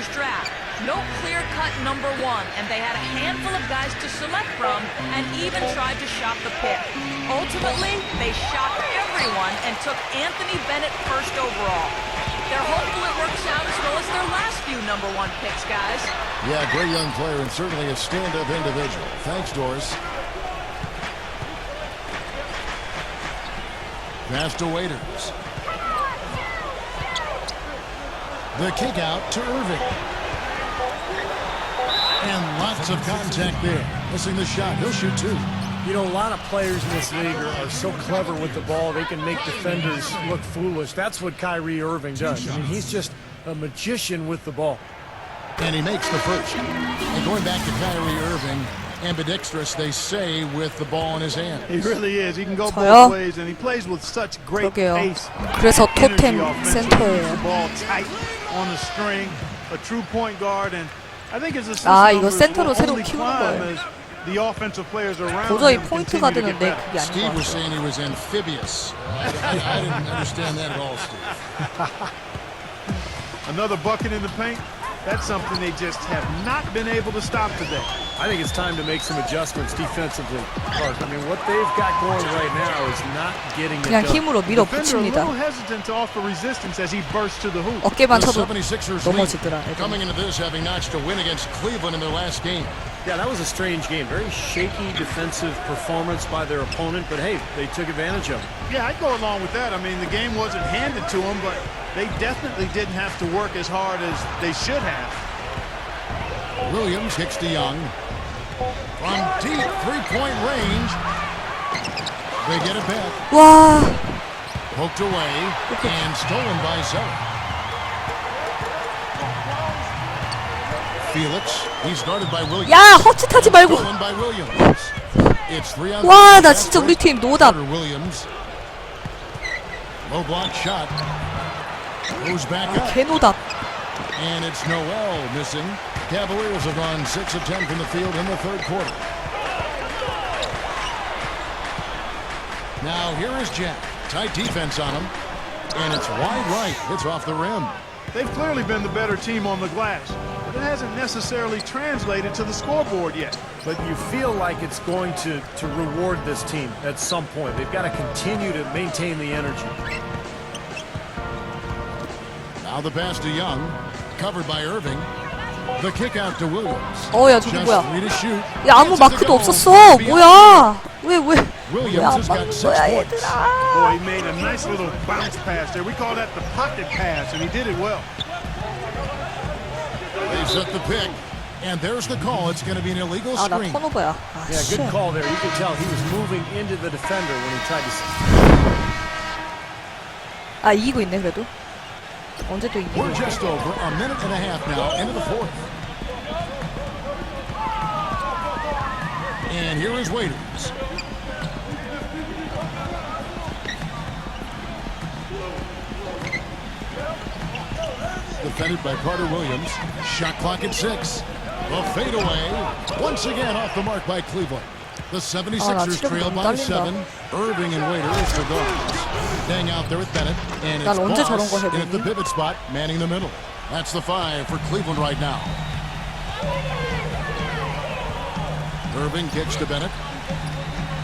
year's draft. No clear-cut number one, and they had a handful of guys to select from and even tried to shop the pick. Ultimately, they shopped everyone and took Anthony Bennett first overall. They're hopeful it works out as well as their last few number one picks, guys. Yeah, great young player and certainly a stand-up individual. Thanks, Doris. Pass to Waiters. The kick out to Irving. And lots of contact there. Missing the shot. He'll shoot two. You know, a lot of players in this league are so clever with the ball, they can make defenders look foolish. That's what Kyrie Irving does. I mean, he's just a magician with the ball. And he makes the first. And going back to Kyrie Irving, ambidextrous, they say, with the ball in his hand. He really is. He can go both ways, and he plays with such great pace. 그래서 토템 센터예요. Ball tight on the string, a true point guard, and I think his 아, 이거 센터로 새로 키우는 거예요. The offensive players around 도저히 포인트가 되는데 그게 아닌 것 Steve was 같아요. saying he was amphibious. I didn't understand that at all, Steve. Another bucket in the paint. That's something they just have not been able to stop today. I think it's time to make some adjustments defensively. I mean, what they've got going right now is not getting it 그냥 done. 힘으로 밀어붙입니다. 어깨만 쳐도 넘어지더라. Coming into this, having notched a win against Cleveland in their last game. Yeah, that was a strange game. Very shaky defensive performance by their opponent, but hey, they took advantage of it. Yeah, I'd go along with that. I mean, the game wasn't handed to them, but they definitely didn't have to work as hard as they should have. Williams kicks to Young. From deep three-point range. They get it back. 와. Poked away and stolen by Zeller. Felix, he's guarded by Williams. 야, 헛짓하지 말고. Stolen by Williams. It's 3 on 와, 나 진짜 우리 팀 노답. Williams. Low block shot. Goes back up. 개노답. And it's Noel missing. Cavaliers have gone 6 of 10 from the field in the third quarter. Now here is Jack. Tight defense on him. And it's wide right. It's off the rim. They've clearly been the better team on the glass, but it hasn't necessarily translated to the scoreboard yet. But you feel like it's going to reward this team at some point. They've got to continue to maintain the energy. Now the pass to Young. Covered by Irving. The kick out to Williams. 야, 저기 Just 뭐야? 3 to shoot. 야, 아무 마크도 없었어. 뭐야? 왜 안 Williams has got 막는 6 거야, points. 얘들아? Boy, he made a nice little bounce pass there. We call that the pocket pass, and he did it well. They set the pick. And there's the call. It's going to be an illegal 아, 나 screen. 턴오버야. 아, Yeah, 씨. good call there. You could tell he was moving into the defender when he tried to. 아, 이기고 있네 그래도. 언제 또 이기고? We're just over a minute and a half now into the fourth. And here is Waiters. Defended by Carter Williams. Shot clock at 6. The fadeaway. Once again off the mark by Cleveland. The 76ers trail by 7. Irving and Waiters the guards. Staying out there with Bennett. And it's Boss in at the pivot spot, manning the middle. That's the 5 for Cleveland right now. Irving kicks to Bennett.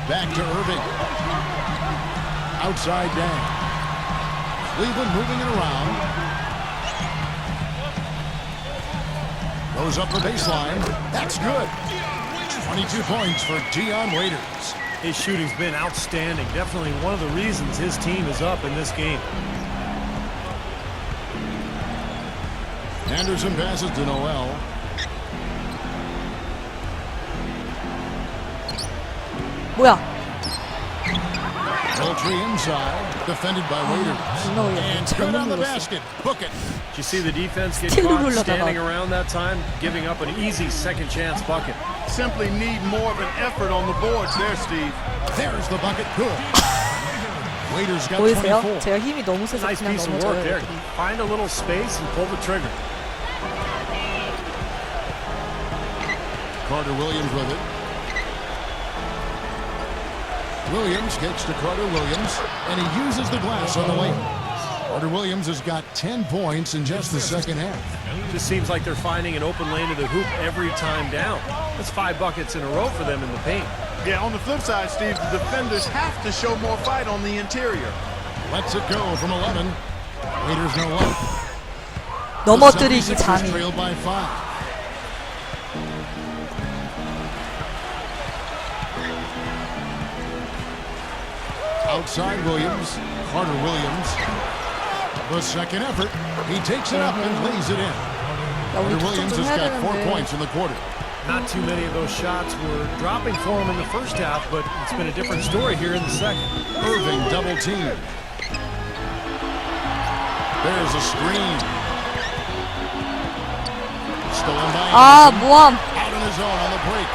Back to Irving. Outside down. Cleveland moving it around. Goes up the baseline. That's good. 22 points for Dion Waiters. His shooting's been outstanding. Definitely one of the reasons his team is up in this game. Anderson passes to Noel. 뭐야? Moultrie inside, defended by Waiters. And good on the basket. Book it. Did you see the defense get caught standing around that time, giving up an easy second chance bucket? Simply need more of an effort on the boards there, Steve. There's the bucket. Good. Waiters got 보이세요? 24. 제가 힘이 너무 세서 Nice 그냥 piece of work there. 넘어져요. Find a little space and pull the trigger. Carter Williams with it. Williams kicks to Carter Williams, and he uses the glass on the way. Carter Williams has got 10 points in just the second half. Just seems like they're finding an open lane to the hoop every time down. That's 5 buckets in a row for them in the paint. Yeah, on the flip side, Steve, the defenders have to show more fight on the interior. Lets it go from 11. Waiters no luck. 넘어뜨리기 The 76ers 장이. trailed by 5. Outside Williams, Carter Williams. The second effort, he takes it up and lays it in. 야, Carter 우리 Williams 득점 좀 has 해야 got 4 되는데. points in the quarter. Not too many of those shots were dropping for him in the first half, but it's been a different story here in the second. Irving double team. There's a screen. Stolen by 아, Anderson. 모함. Out on his own on the break.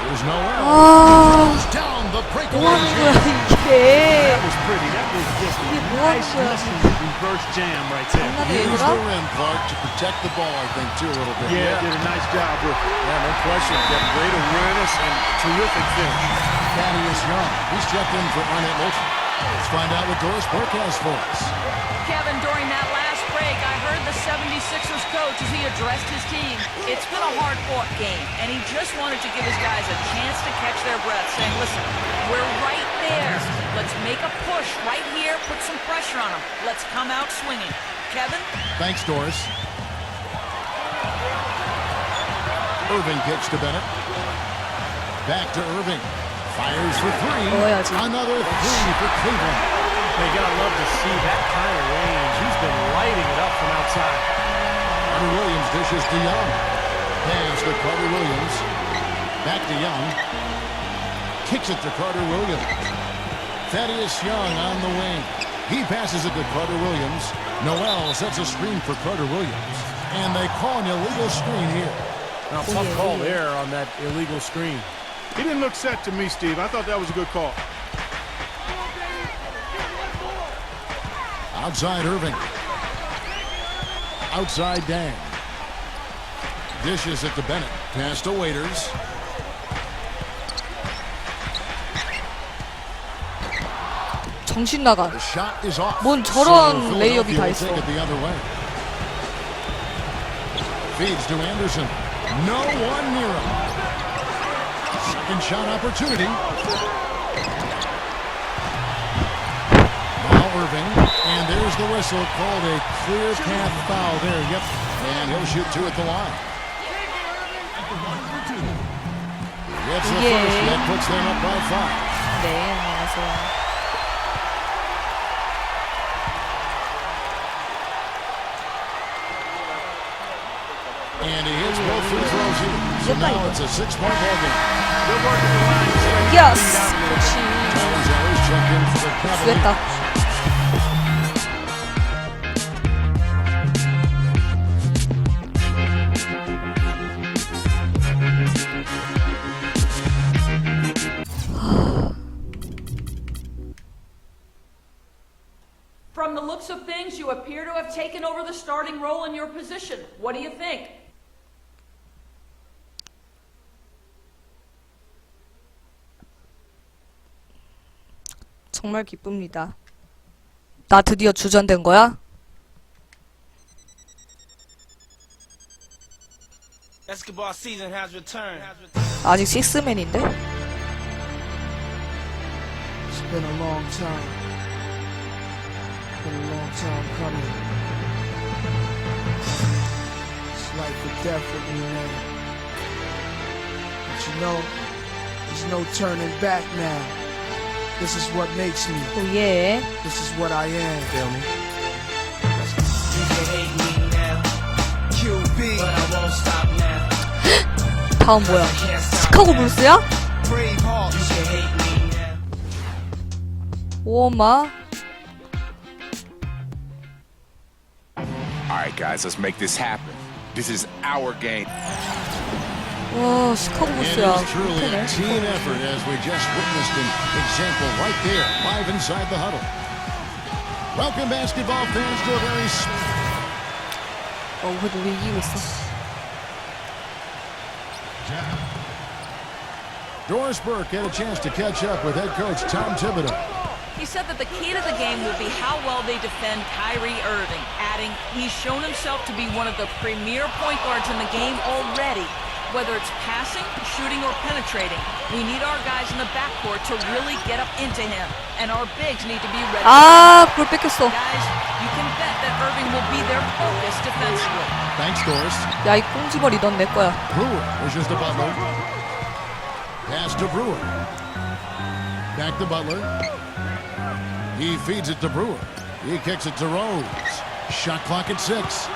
There's no 아, Throws down the breakaway 뭐 하는 거야, jam. 이게. That was pretty. That was just a 이게 뭐 하는 nice 거야. looking reverse jam right there. 장난이 Use 얘들아? the rim, Clark, to protect the ball, I think, too, a little bit. Yeah, did a nice job with it. Yeah, no question. Got great awareness and terrific finish. Thaddeus Young. He's checked in for Arnett Moulton. Let's find out what Doris Burke has for us. Kevin, during that last break, I heard the 76ers coach as he addressed his team. It's been a hard-fought game, and he just wanted to give his guys a chance to catch their breath, saying, listen, we're right there. Let's make a push right here, put some pressure on them. Let's come out swinging. Kevin? Thanks, Doris. Irving kicks to Bennett. Back to Irving. Fires for 3. 넣어야지. Another 3 for Cleveland. They gotta love to see that kind of range. He's been lighting it up from outside. Carter Williams dishes to Young. Pass to Carter Williams. Back to Young. Kicks it to Carter Williams. Thaddeus Young on the wing. He passes it to Carter Williams. Noel sets a screen for Carter Williams. And they call an illegal screen here. Now, tough call there on that illegal screen. He didn't look set to me, Steve. I thought that was a good call. Outside Irving. Outside Dan. Dishes it to Bennett. Pass to Waiters. 정신 나가. The shot is off. 뭔 So 저런 레이업이 다 Philadelphia will 있어. take it the other way. Feeds to Anderson. No one near him. Second shot opportunity. Now Irving. And there's the whistle called a clear path foul there. Yep. And he'll shoot 2 at the line. Gets the Yeah. first. That puts them up by 5. 네, 안녕하세요. And he hits both free throws here. So now it's a 6-point ball game. Good work at the line. to stretch the Yes. lead out a little. 그렇지. Tyler's always checked in for the Cavaliers. 됐다. From the looks of things, you appear to have taken over the starting role in your position. What do you think? 정말 기쁩니다. 나 드디어 주전된 거야? Basketball season has returned. 아직 식스맨인데? It's been a long time. Been a long time coming. It's life or death with me, man. But you know, there's no turning back now. This is what makes me. 오예. This is what I am. Feel me? You can hate me now, QB. but I won't stop now. 다음 뭐야? Can't stop 시카고 now. 불스야? Brave heart. You can hate me now. 오마. All right, guys, let's make this happen. This is our game. 와, 시카고 It 불스야. is truly a 못하네. team effort as we just witnessed an example right there, live inside the huddle. Welcome, basketball fans, to a very 그래도 우리 이기고 있어. Doris Burke had a chance to catch up with head coach Tom Thibodeau. He said that the key to the game will be how well they defend Kyrie Irving, adding, he's shown himself to be one of the premier point guards in the game already. Whether it's passing, shooting, or penetrating, we need our guys in the backcourt to really get up into him. And our bigs need to be ready. 볼 뺏겼어. Guys, you can bet that Irving will be their focus defensively. Thanks, Doris. 야, 이 꽁지머리 넌 내 거야. Brewer wishes to Butler. Pass to Brewer. Back to Butler. He feeds it to Brewer. He kicks it to Rose. Shot clock at 6.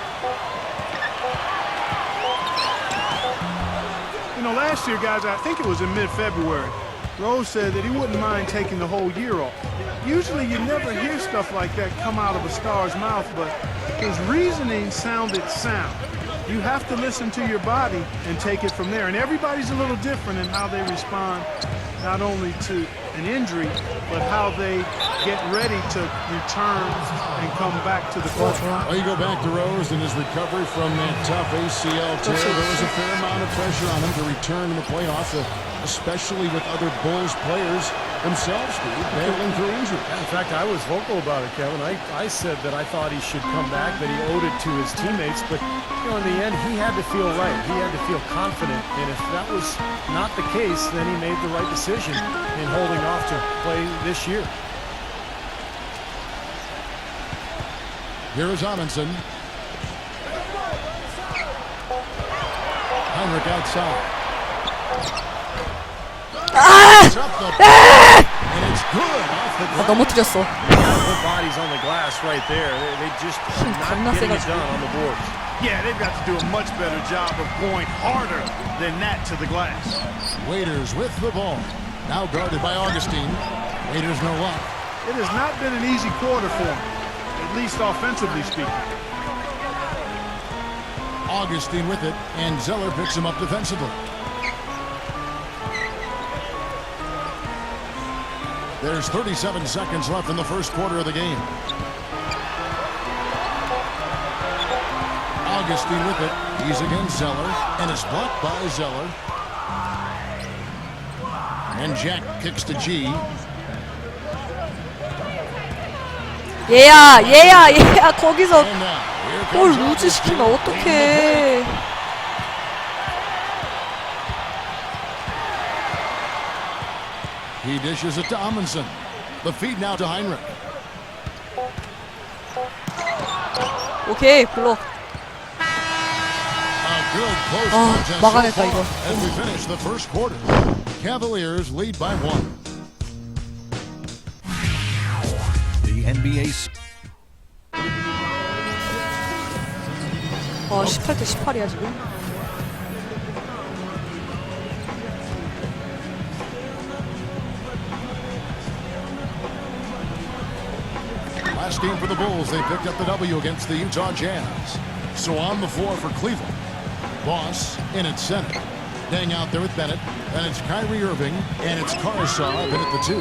You know, last year, guys, I think it was in mid-February, Rose said that he wouldn't mind taking the whole year off. Usually you never hear stuff like that come out of a star's mouth, but his reasoning sounded sound. You have to listen to your body and take it from there. And everybody's a little different in how they respond, not only to an injury, but how they get ready to return and come back to the court. Well, you go back to Rose and his recovery from that tough ACL tear. There was a fair amount of pressure on him to return to the playoffs, especially with other Bulls players themselves, Steve, battling through injury. In fact, I was vocal about it, Kevin. I said that I thought he should come back, that he owed it to his teammates, but you know, in the end, he had to feel right. He had to feel confident, and if that was not the case, then he made the right decision in holding off to play this year. Here is Amundsen. Heinrich outside. It's up the and it's good off the ground. 넘어뜨렸어. The bodies on the glass right there. They just not getting it done on the boards. Yeah, they've got to do a much better job of going harder than that to the glass. Waiters with the ball. Now guarded by Augustine. Waiters no luck. It has not been an easy quarter for him, at least offensively speaking. Augustine with it, and Zeller picks him up defensively. There's 37 seconds left in the first quarter of the game. Augustine with it. He's against Zeller, and it's blocked by Zeller. And Jack kicks to G. 얘야, 거기서 And now, here 볼 comes 루즈 시키면 Augustine. 어떡해. He dishes it to Amundsen. The feed now to Heinrich. 오케이, 블록. A good close 아, contest 막아냈다, so far 이거. as we finish the first quarter. Cavaliers lead by 1. The NBA. 18대 18이야, 지금. Last game for the Bulls, they picked up the W against the Utah Jazz. So on the floor for Cleveland. Boss in at center. Dang out there with Bennett. And it's Kyrie Irving. And it's Carshaw in at the 2.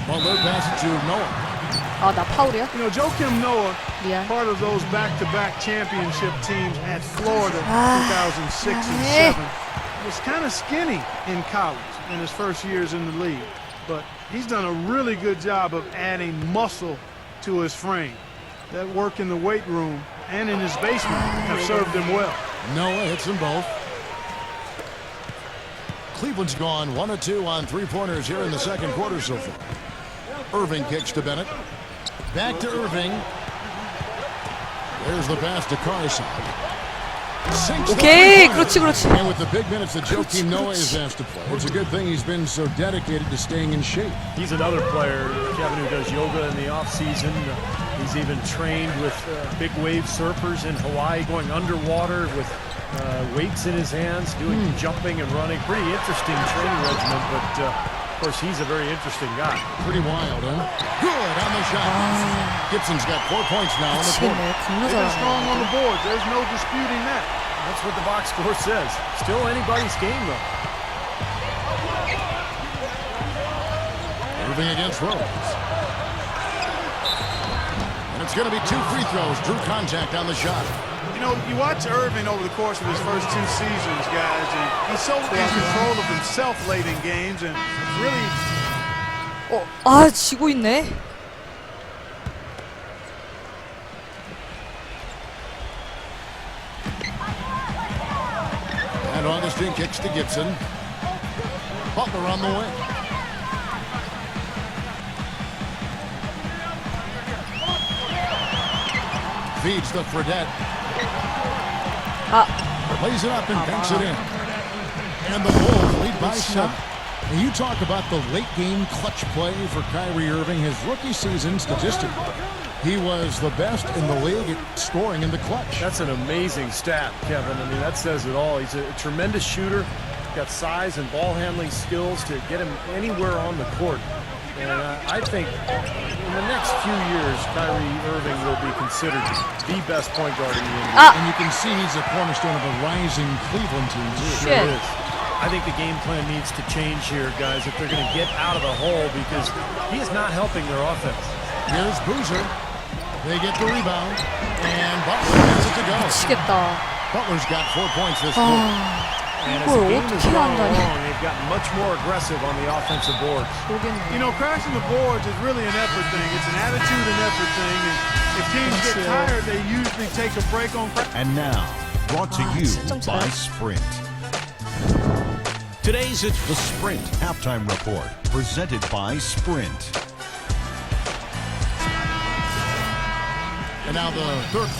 Butler passes to Noah. 아, 나 파울이야? You know, Joakim Noah, Yeah. part of those back-to-back championship teams at Florida, 2006 and 네. 7, was kind of skinny in college in his first years in the league. But he's done a really good job of adding muscle to his frame. That work in the weight room and in his basement have served him well. Noah hits them both. Cleveland's gone 1 of 2 on three-pointers here in the second quarter so far. Irving kicks to Bennett. Back to Irving. There's the pass to Carshaw. Sinks the 오케이, three-pointer. 그렇지. And with the big minutes that Joakim Noah is asked to play, it's a good thing he's been so dedicated to staying in shape. He's another player, Kevin, who does yoga in the off-season. He's even trained with big wave surfers in Hawaii, going underwater with weights in his hands, doing jumping and running. Pretty interesting training regimen, but of course, he's a very interesting guy. Pretty wild, huh? Good on the shot. Gibson's got 4 points now in the quarter. 미치겠네. 겁나 They've been strong on 잘하네. the boards. There's no disputing that. That's what the box score says. Still anybody's game, though. Irving against Rose. And it's going to be 2 free throws. Drew contact on the shot. You know, you watch Irving over the course of his first 2 seasons, guys, and he's so in control of himself late in games and really 아 지고 있네. And Augustine kicks to Gibson. Butler on the wing. Feeds the Fredette. Lays it up and banks it in. And the Bulls lead by 7. And you talk about the late game clutch play for Kyrie Irving. His rookie season statistically, he was the best in the league at scoring in the clutch. That's an amazing stat, Kevin. I mean, that says it all. He's a tremendous shooter. Got size and ball handling skills to get him anywhere on the court. And I think in the next few years, Kyrie Irving will be considered the best point guard in the NBA. And you can see he's a cornerstone of a rising Cleveland team, too. Sure is. I think the game plan needs to change here, guys, if they're going to get out of the hole, because he is not helping their offense. Here's Boozer. They get the rebound, and Butler gets it to go. 미치겠다. Butler's got 4 points this quarter. And as the game has gone along, they've gotten much more aggressive on the offensive boards. You know, crashing the boards is really an effort thing. It's an attitude and effort thing. And if teams get tired, they usually take a break on. And now, brought to you by Sprint. Today's It's the Sprint Halftime Report, presented by Sprint. And now the third.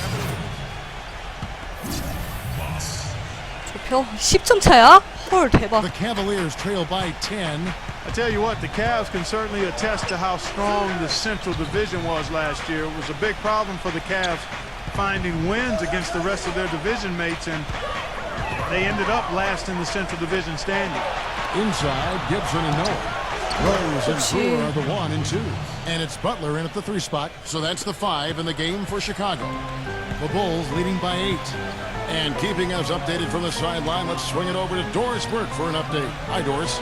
좁혀? 10점 차야? 헐 대박. The Cavaliers trail by 10. I tell you what, the Cavs can certainly attest to how strong the Central Division was last year. It was a big problem for the Cavs finding wins against the rest of their division mates, and they ended up last in the Central Division standing. Inside, Gibson and Noah. Rose and Brewer are the 1 and 2. And it's Butler in at the 3 spot. So that's the 5 in the game for Chicago. The Bulls leading by 8. And keeping us updated from the sideline, let's swing it over to Doris Burke for an update. Hi, Doris.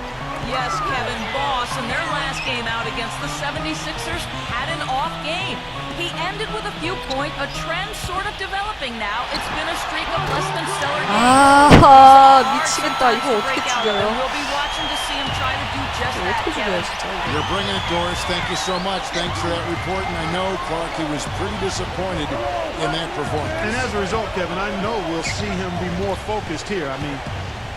Yes, Kevin, Boss in their last game out against the 76ers had an off game. He ended with a few points, a trend sort of developing now. It's been a streak of less than stellar games. 아 미치겠다. 이거 어떻게 죽여요? We'll be watching to see him try to do just that, 어떻게 죽여요 Kevin. 진짜. You're bringing it, Doris. Thank you so much. Thanks for that report. And I know Clark, he was pretty disappointed in that performance. And as a result, Kevin, I know we'll see him be more focused here. I mean,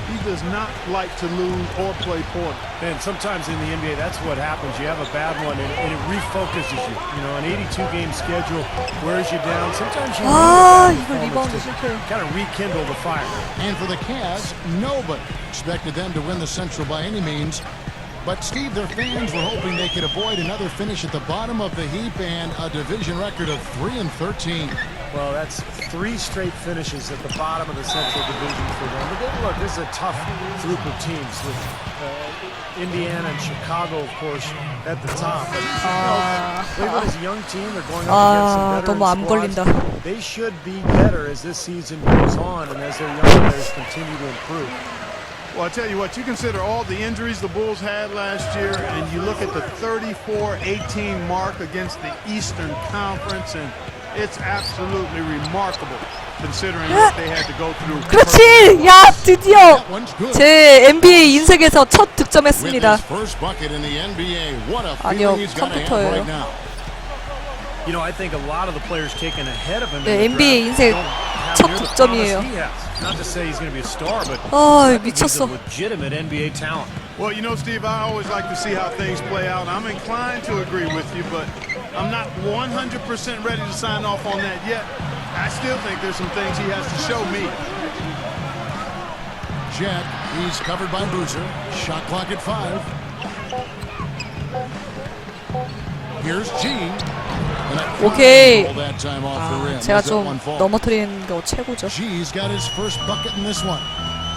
he does not like to lose or play poorly. And sometimes in the NBA, that's what happens. You have a bad one, and it refocuses you. You know, an 82-game schedule wears you down. Sometimes you need 이거 리바운드 실패. kind of rekindle the fire. And for the Cavs, nobody expected them to win the Central by any means. But, Steve, their fans were hoping they could avoid another finish at the bottom of the heap and a division record of 3-13. Well, that's 3 straight finishes at the bottom of the Central Division for them. But then, look, this is a tough group of teams with Indiana and Chicago, of course, at the top. But, Cleveland is a young team. They're going up against some 너무 안 veteran 걸린다. squads. They should be better as this season goes on and as their young players continue to improve. Well, I tell you what, you consider all the injuries the Bulls had last year, and you look at the 34-18 mark against the Eastern Conference, and it's absolutely remarkable considering what they had to go through. 그렇지! 야 드디어 That one's good. 제 NBA 인생에서 첫 With 득점했습니다. his first bucket in the NBA, what a 아니요, feeling he's got to have 컴퓨터예요. right now. You know, I think a lot of the players taken ahead of him 네, in the NBA draft 인생 don't have 첫 near the 득점이에요. promise he has. Not to say he's going to be a star, but 아 I think he's a 미쳤어. legitimate NBA talent. Well, you know, Steve, I always like to see how things play out. I'm inclined to agree with you, but I'm not 100% ready to sign off on that yet. I still think there's some things he has to show me. Jet, he's covered by Boozer. Shot clock at 5. Here's G. 오케이. That time off the rim. 제가 Was that 좀 one fall? 넘어뜨리는 거 최고죠. G's got his first bucket in this one.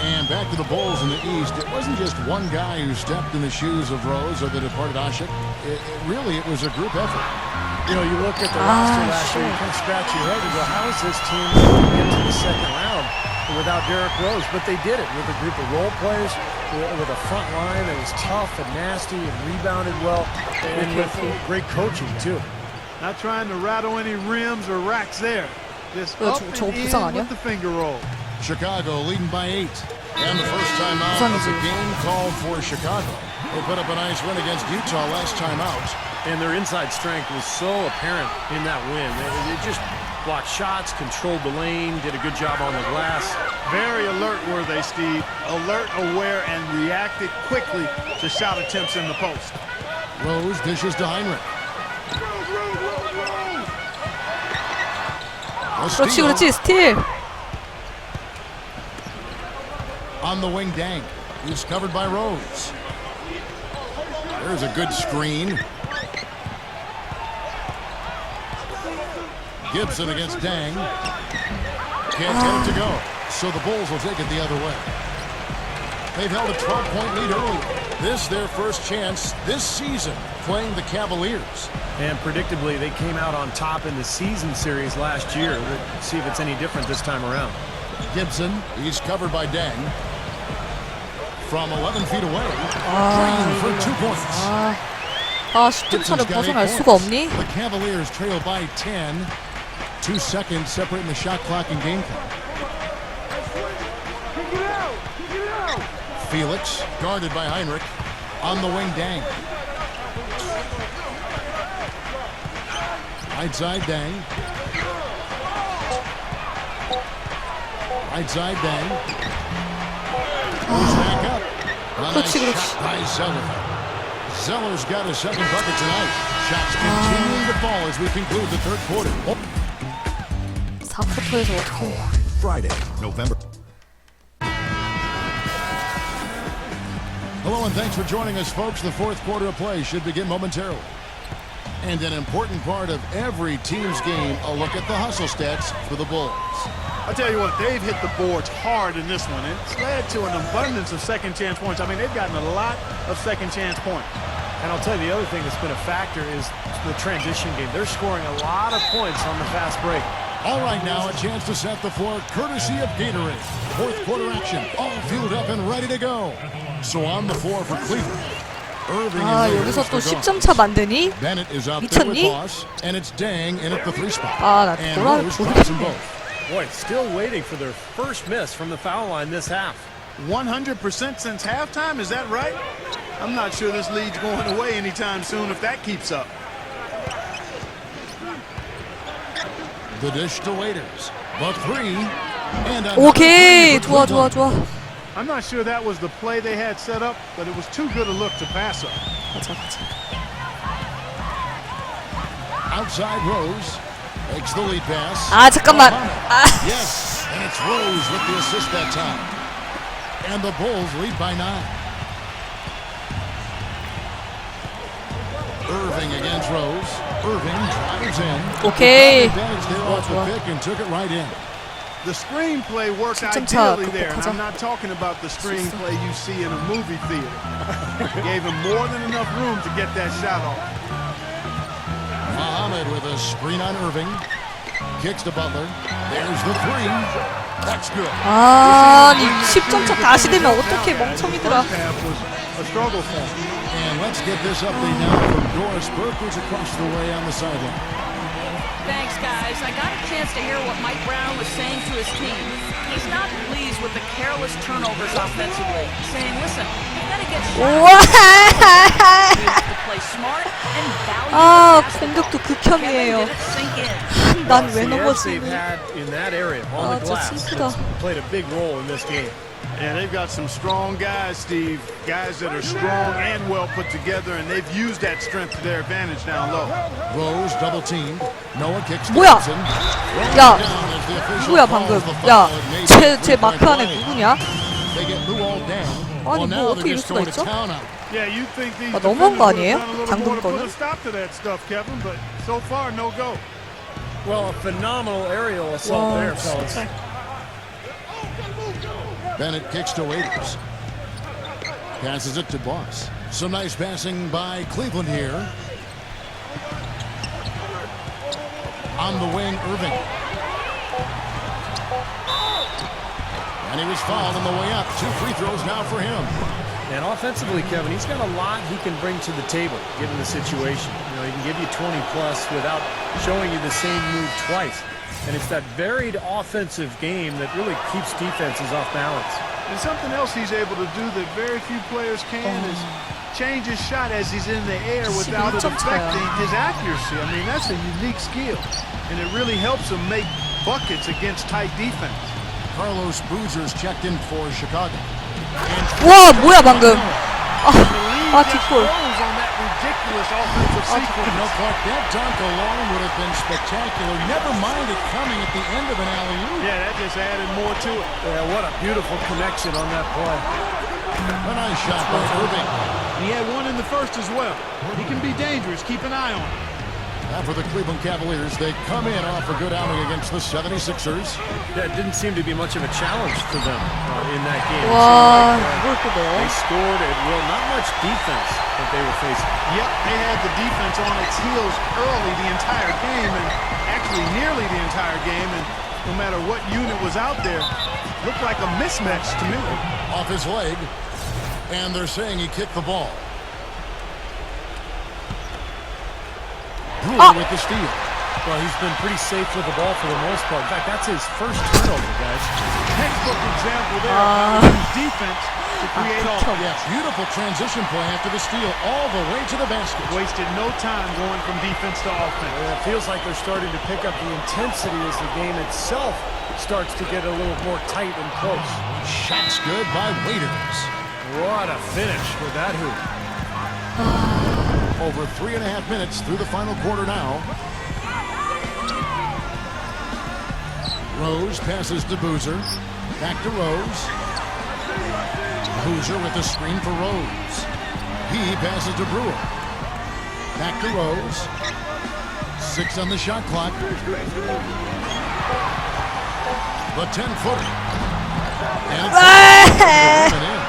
And back to the Bulls in the East. It wasn't just one guy who stepped in the shoes of Rose or the departed Ashik. It was a group effort. You know, you look at the roster last year, you kind of scratch your head and go, how is this team going to get to the second round without Derrick Rose? But they did it with a group of role players, with a front line that was tough and nasty and rebounded well, and with great coaching, too. Not trying to rattle any rims or racks there. Just up 저거 and in 부상 아니야? with the finger roll. Chicago leading by 8. And the first time out of the game called for Chicago. They put up a nice win against Utah last time out. And their inside strength was so apparent in that win. They just blocked shots, controlled the lane, did a good job on the glass. Very alert were they, Steve. Alert, aware, and reacted quickly to shot attempts in the post. Rose dishes to Heinrich. 그렇지 그렇지 스틸. On the wing, Dang. He's covered by Rose. There's a good screen. Gibson against Dang. Can't get it to go. So the Bulls will take it the other way. They've held a 12-point lead early. This their first chance this season playing the Cavaliers. And predictably, they came out on top in the season series last year. Let's see if it's any different this time around. Gibson, he's covered by Dang. From 11 feet away, Green for 2 points. 아 10점 차를 벗어날 수가 없니? The Cavaliers trail by 10. 2 seconds separating the shot clock and game clock. Felix, guarded by Heinrich. On the wing, Dang. Right side, Dang. Right side, Dang. Goes back up. A nice shot by Zeller. Zeller's got his second bucket tonight. Shots continuing to fall as we conclude the third quarter. 4쿼터에서 어떻게? Friday, November. Hello and thanks for joining us, folks. The fourth quarter of play should begin momentarily. And an important part of every team's game, a look at the hustle stats for the Bulls. I tell you what, they've hit the boards hard in this one. It's led to an abundance of second chance points. I mean, they've gotten a lot of second chance points. And I'll tell you the other thing that's been a factor is the transition game. They're scoring a lot of points on the fast break. All right, now a chance to set the floor courtesy of Gatorade. Fourth quarter action, all fueled up and ready to go. So on the floor for Cleveland. Irving 아 여기서 또 10점 차 만드니? Bennett is out there with 미쳤니? Boss, and it's Dang in at the 3 spot. 아 나 And 돌아 Rose drops them both. Boy, still waiting for their first miss from the foul line this half. 100% since halftime, is that right? I'm not sure this lead's going away anytime soon if that keeps up. The dish to Waiters. The 3. And 오케이 좋아 좋아 좋아. I'm not sure that was the play they had set up, but it was too good a look to pass up. 가자 가자. Outside Rose. Makes the lead pass. 아 잠깐만. 아. Yes, and it's Rose with the assist that time. And the Bulls lead by 9. Irving against Rose. Irving drives in. 오케이. Advantage there off the pick and took it right in. The screenplay worked 10점 차 ideally there, and 극복하자. I'm not talking about the screenplay you see in a movie theater. Gave him more than enough room to get that shot off. Muhammad with a screen on Irving. Kicks to Butler. There's the 3. That's good. 아니 10점 차 다시 되면 어떻게 멍청이들아. First half was a struggle for him. And let's get this update now from Doris Burke, who's across the way on the sideline. Thanks, guys. I got a chance to hear what Mike Brown was saying to his team. He's not pleased with the careless turnovers offensively, saying, listen, you've got to get shots. You have to play smart and value 아 the basketball. 공격도 Kevin, 극혐이에요. did it sink in? 난 왜 The edge 넘어지니? they've had in that area on 아, the glass 진짜 슬프다. played a big role in this game. Yeah, they've got some strong guys, Steve. Guys that are strong and well put together, and they've used that strength to their advantage down low. Rose double teamed. Noah kicks to 뭐야? Gibson. 야, Down as the official 누구야 calls 방금? the 야, foul. It made 제 the 마크 three-point 안에 play. 누구냐? They get Lou all down. 아니, Well, 뭐 now 어떻게 they're 이럴 just 수가 going to 있죠? town out. Yeah, you think these 아, 너무한 거 defenders 아니에요? would have done a little more to 방금 put a 거는? stop to that stuff, Kevin, but so far, no go. Well, a phenomenal aerial assault 와 there, fellas. 진짜. Bennett kicks to Waiters. Passes it to Boss. Some nice passing by Cleveland here. On the wing, Irving. And he was fouled on the way up. 2 free throws now for him. And offensively, Kevin, he's got a lot he can bring to the table, given the situation. You know, he can give you 20 plus without showing you the same move twice. And it's that varied offensive game that really keeps defenses off balance. And something else he's able to do that very few players can is change his shot as he's in the air without it 11점 차야. affecting his accuracy. I mean, that's a unique skill, and it really helps him make buckets against tight defense. Carlos Boozer's checked in for Chicago. 와 뭐야 방금. The lead just 뒷골. rose on that ridiculous offensive sequence. No, Clark, that dunk alone would have been spectacular. Never mind it coming at the end of an alley-oop. Yeah, that just added more to it. Yeah, what a beautiful connection on that play. A nice shot by Irving. He had one in the first as well. He can be dangerous. Keep an eye on him. Now for the Cleveland Cavaliers, they come in off a good outing against the 76ers. Yeah, it didn't seem to be much of a challenge for them in that game. It 와 seemed 이걸 또 they 넣어. scored at will, not much defense that they were facing. Yep, they had the defense on its heels early the entire game, and actually nearly the entire game, and no matter what unit was out there, looked like a mismatch to me. Off his leg, and they're saying he kicked the ball. Brewer with the steal. Well, he's been pretty safe with the ball for the most part. In fact, that's his first turnover, guys. Textbook example there of how to use defense to create offense. Yeah, beautiful transition play after the steal, all the way to the basket. Wasted no time going from defense to offense. It feels like they're starting to pick up the intensity as the game itself starts to get a little more tight and close. Shots good by Waiters. What a finish with that hoop. Over 3.5 minutes through the final quarter now. Rose passes to Boozer. Back to Rose. Boozer with the screen for Rose. He passes to Brewer. Back to Rose. 6 on the shot clock. The 10-footer. And it's in.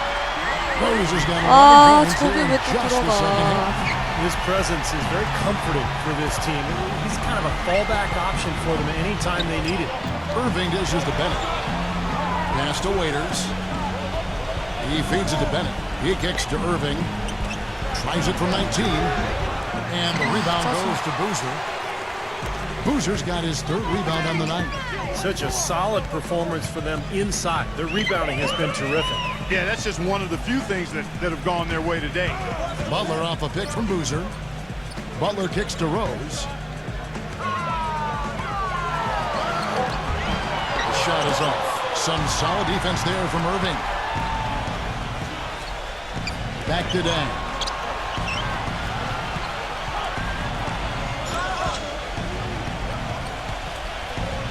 Rose has got 아 11 저게 왜 또 just the second half. 들어가. His presence is very comforting for this team. He's kind of a fallback option for them anytime they need it. Irving dishes to Bennett. Pass to Waiters. He feeds it to Bennett. He kicks to Irving. Tries it from 19. And the rebound goes to Boozer. Boozer's got his 3rd rebound on the night. Such a solid performance for them inside. Their rebounding has been terrific. Yeah, that's just one of the few things that have gone their way today. Butler off a pick from Boozer. Butler kicks to Rose. The shot is off. Some solid defense there from Irving. Back to Dang.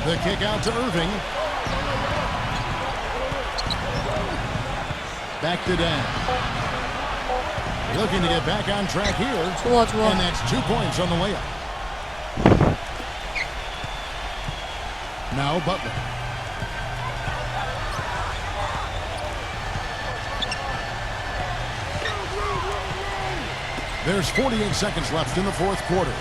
The kick out to Irving. Back to Dan. Looking to get back on track here. 좋아 좋아. And that's 2 points on the layup. Now Butler. There's 48 seconds left in the 4th quarter.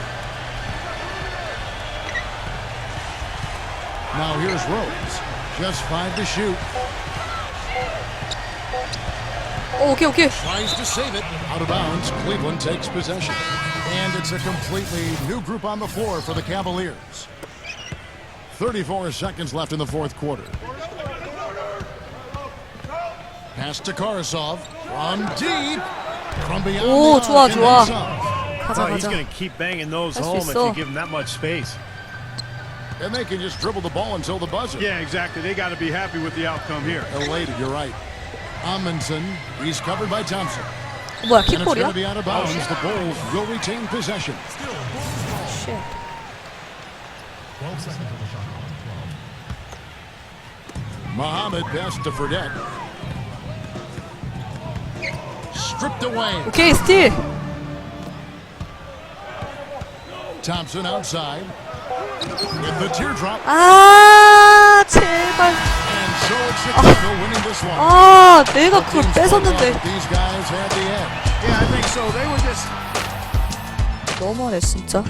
Now here's Rose. Just 5 to shoot. 오케이 오케이. Tries to save it. Out of bounds. Cleveland takes possession. And it's a completely new group on the floor for the Cavaliers. 34 seconds left in the 4th quarter. Pass to Karasov. From deep. From beyond 오 the 좋아 arc, and 좋아. then some. 가자 He's 가자. going to keep banging those 할 수 home if 있어. you give him that much space. And they can just dribble the ball until the buzzer. Yeah, exactly. They got to be happy with the outcome here. Elated, you're right. Amundsen, he's covered by Thompson. 뭐야 And it's going 킥볼이야? to be out of bounds. The Bulls will retain possession. 쉣. Muhammad passed to Fredette. Stripped away. 오케이 스틸. Thompson outside. With the teardrop. 아 제발. And so it's Chicago winning this one. 아 내가 그걸 Teams played well, 뺏었는데. but these guys had the edge. Yeah, I think so. They were just 너무하네 진짜.